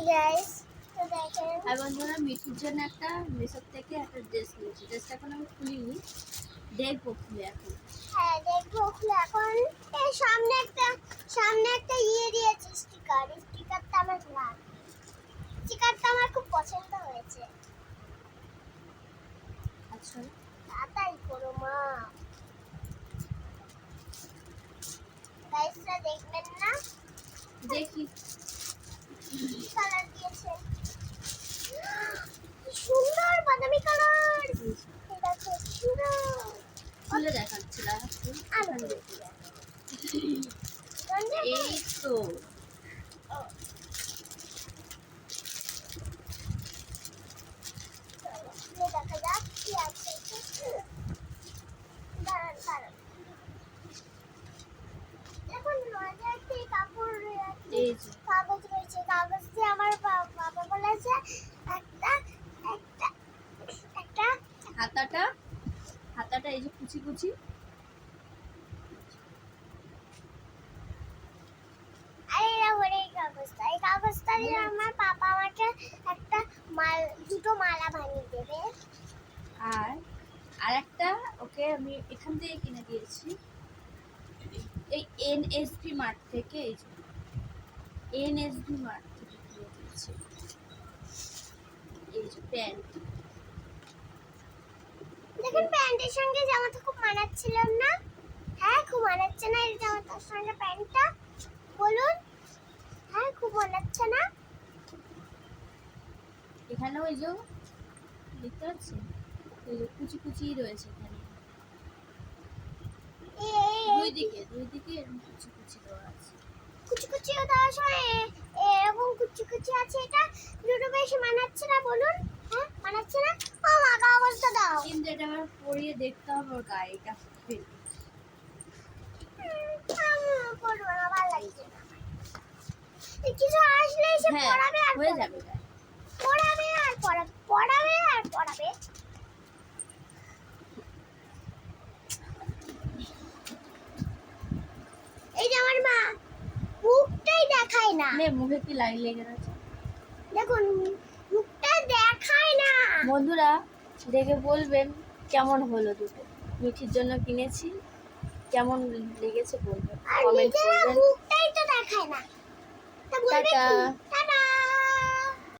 Guys, তো দেখেন আর বন্ধুরা মিঠুর জন্য একটা মেসোর থেকে একটা ড্রেস নিয়েছি। ড্রেসটা এখন আমি খুলিনি, দেখবো খুলে এখন। হ্যাঁ দেখবো খুলে এখন। এই সামনে একটা দিয়েছে স্টিকারটা আমার লাল। স্টিকারটা আমার খুব পছন্দ হয়েছে। আচ্ছা তাড়াতাড়ি করো মা। গাইসরা দেখবেন না, দেখি। কালার দিয়েছে, কি সুন্দর বাদামি কালার। দেখো সুন্দর। খুলে দেখাচ্ছি না আমি এই তো দেখা যাক কি আছে। দাঁড়ান এখন একটি কাপড় এই যে কাগজ রয়েছে। কাগজ দিয়ে আমার বাবা বলেছে একটা একটা একটা হাতাটা এই যে কুচি কুচি। এই কাগজটা দিয়ে আমার পাপা আমাকে একটা দুটো মালা বানিয়ে দেবে। আর আরেকটা ওকে আমি এখান থেকে কিনে দিয়েছি, এই এনএসবি মার্ট থেকে। এই যে এনএসবি মার্ট থেকে কিনে দিয়েছি এই যে প্যান্ট। দেখুন প্যান্টের সঙ্গে জামাটা খুব মানাচ্ছিল না? হ্যাঁ খুব মানাচ্ছে না এই জামাটার সঙ্গে প্যান্টটা? বলুন হ্যাঁ খুব মানাচ্ছে না? এখানে ওই যে দেখতে পাচ্ছেন ওই যে কুচি কুচি রয়েছে এখানে, দুই দিকে এরকম কুচি কুচি দেওয়া আছে। কুচি কুচি দেওয়ার সময় এরকম কুচি কুচি আছে, এটা দুটো বেশি মানাচ্ছে না বলুন? হ্যাঁ মানাচ্ছে না? ও মা কাগজটা দাও। কিন্তু এটা আবার পরিয়ে দেখতে হবে ওর গায়েটা পড়বো না, ভালো লাগছে না। কিছু আসলে এসে হ্যাঁ পড়াবে আর হয়ে যাবে। পড়াবে আর পড়াবে। এই যে আমার মা মুখটাই দেখায় না। মুখে কি লেগে গেছে দেখুন মুখটা দেখায় না। বন্ধুরা দেখে বলবেন কেমন হলো। দুটো মিঠির জন্য কিনেছি, কেমন লেগেছে বলবেন, আর কমেন্ট নিজের করবেন। মুখটাই তো দেখায় না। তা বলবে টাটা। কি? টাটা।